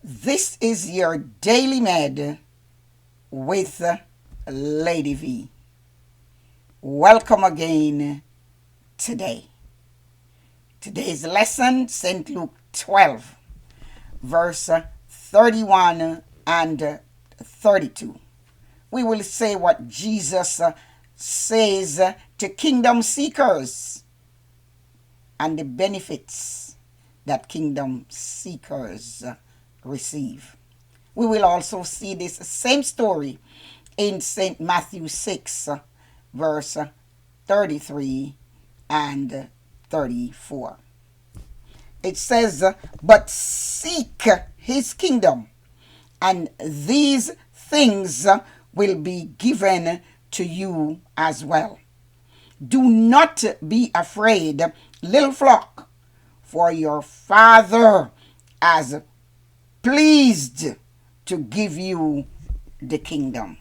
This is your Daily Med with Lady V. Welcome again today. Today's lesson, St. Luke 12, verse 31 and 32. We will say what Jesus says to kingdom seekers and the benefits that kingdom seekers receive. We will also see this same story in St. Matthew 6, verse 33 and 34. It says, "But seek his kingdom, and these things will be given to you as well. Do not be afraid, little flock, for your Father has pleased to give you the kingdom."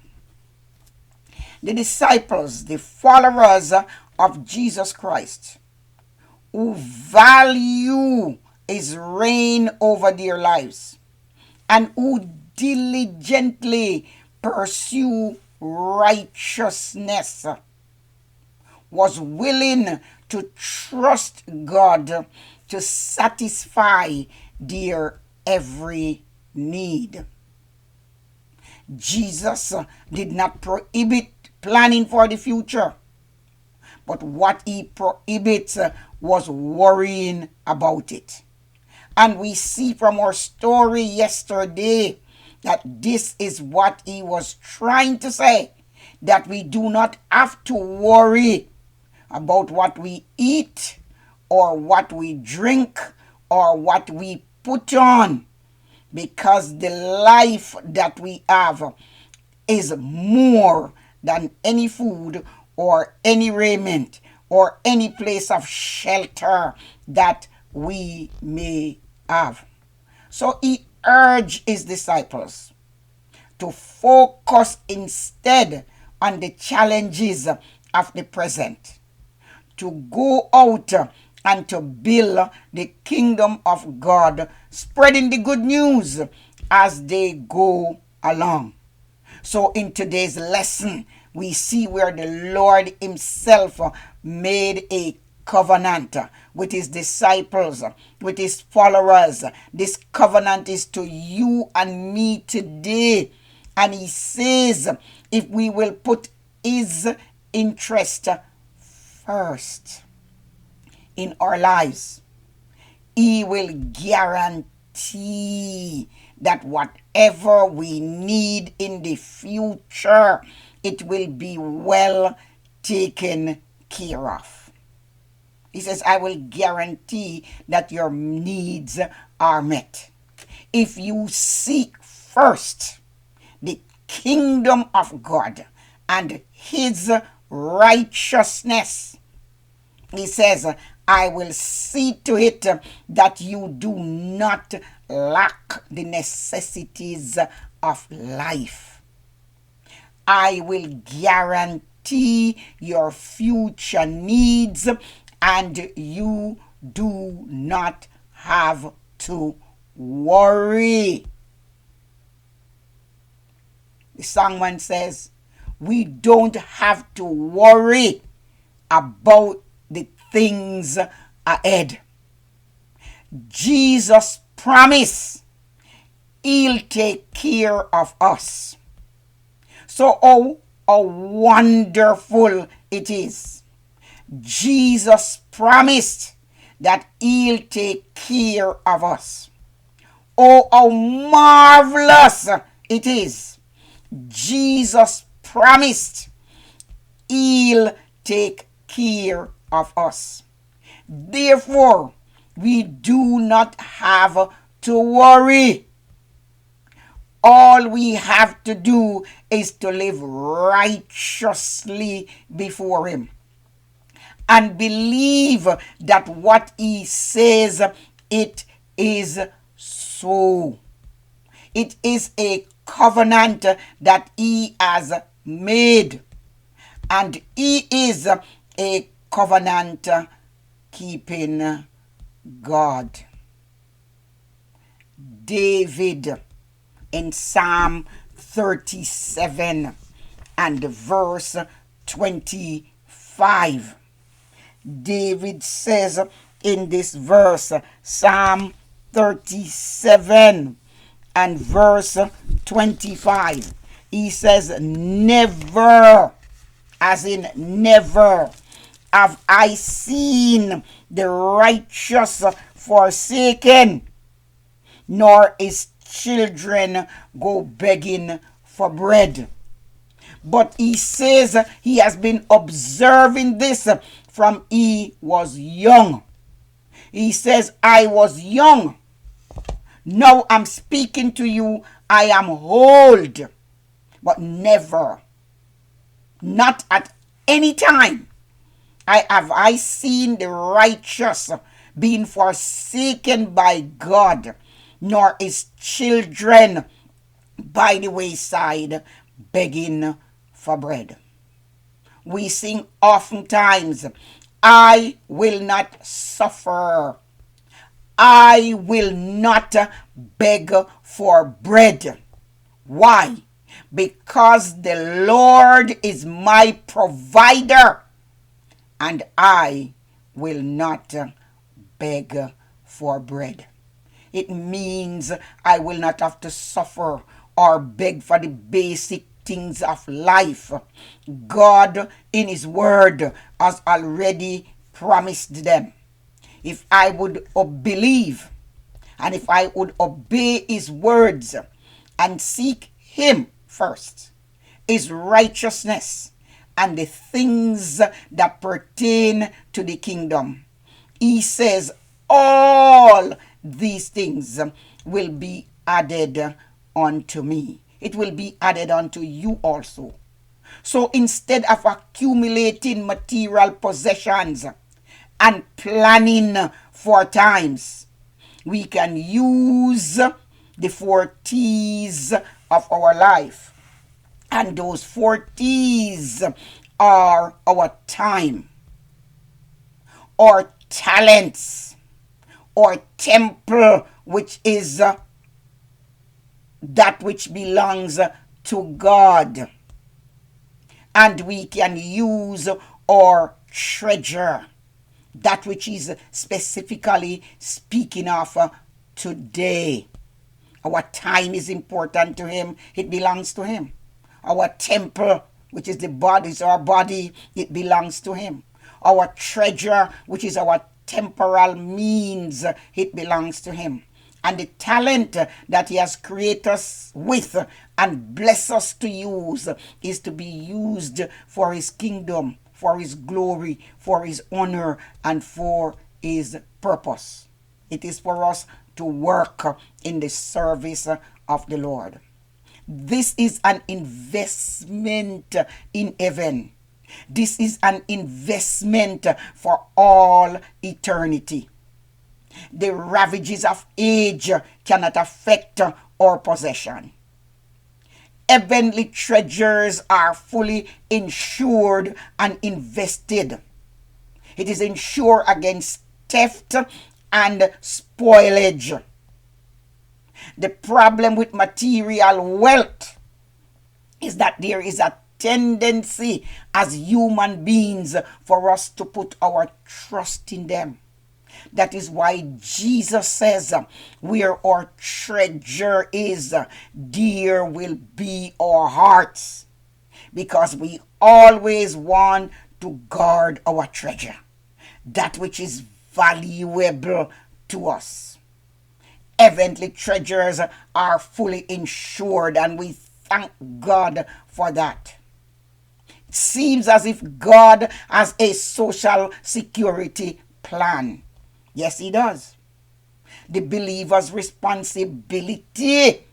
The disciples, the followers of Jesus Christ, who value his reign over their lives and who diligently pursue righteousness, was willing to trust God to satisfy their every need. Jesus did not prohibit planning for the future, but what he prohibits was worrying about it. And we see from our story yesterday that this is what he was trying to say, that we do not have to worry about what we eat or what we drink or what we put on, because the life that we have is more than any food or any raiment or any place of shelter that we may have. So he urged his disciples to focus instead on the challenges of the present, to go out and to build the kingdom of God, spreading the good news as they go along. So in today's lesson, we see where the Lord himself made a covenant with his disciples, with his followers. This covenant is to you and me today. And he says, if we will put his interest first in our lives, he will guarantee that whatever we need in the future, it will be well taken care of. He says, I will guarantee that your needs are met. If you seek first the kingdom of God and his righteousness, he says, I will see to it that you do not lack the necessities of life. I will guarantee your future needs, and you do not have to worry. The songman says, we don't have to worry about the things ahead. Jesus promised he'll take care of us. So how wonderful it is. Jesus promised that he'll take care of us. Oh, how marvelous it is. Jesus promised he'll take care of us. Therefore, we do not have to worry. All we have to do is to live righteously before him and believe that what he says, it is so. It is a covenant that he has made, and he is a covenant keeping God. David in Psalm 37 and verse 25. David says in this verse, Psalm 37 and verse 25, he says, never, as in never, have I seen the righteous forsaken, nor his children go begging for bread. But he says he has been observing this from he was young. He says, I was young. Now I'm speaking to you. I am old. But never, not at any time, have I seen the righteous being forsaken by God, nor his children by the wayside begging for bread. We sing oftentimes, I will not suffer. I will not beg for bread. Why? Because the Lord is my provider, and I will not beg for bread. It means I will not have to suffer or beg for the basic things of life. God in his word has already promised them. If I would believe, and if I would obey his words and seek him first, his righteousness, and the things that pertain to the kingdom, he says all these things will be added unto me. It will be added unto you also. So instead of accumulating material possessions and planning for times, we can use the 4 T's of our life. And those 4 T's are our time, our talents, our temple, which is that which belongs to God. And we can use our treasure, that which is specifically speaking of today. Our time is important to him. It belongs to him. Our temple, which is the body, is our body, it belongs to him. Our treasure, which is our temporal means, it belongs to him. And the talent that he has created us with and blessed us to use is to be used for his kingdom, for his glory, for his honor, and for his purpose. It is for us to work in the service of the Lord. This is an investment in heaven. This is an investment for all eternity. The ravages of age cannot affect our possession. Heavenly treasures are fully insured and invested. It is insured against theft and spoilage. The problem with material wealth is that there is a tendency as human beings for us to put our trust in them. That is why Jesus says, where our treasure is, there will be our hearts. Because we always want to guard our treasure, that which is valuable to us. Heavenly treasures are fully insured, and we thank God for that. It seems as if God has a social security plan. Yes, he does. The believer's responsibility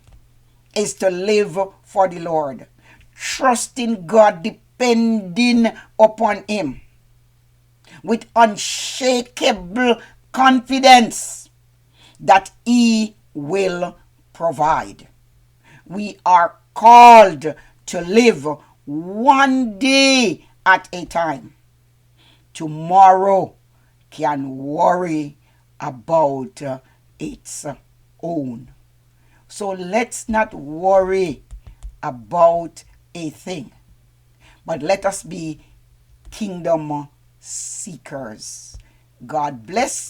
is to live for the Lord, trusting God, depending upon him, with unshakable confidence that he will provide. We are called to live one day at a time. Tomorrow can worry about its own. So let's not worry about a thing, but let us be kingdom seekers. God bless.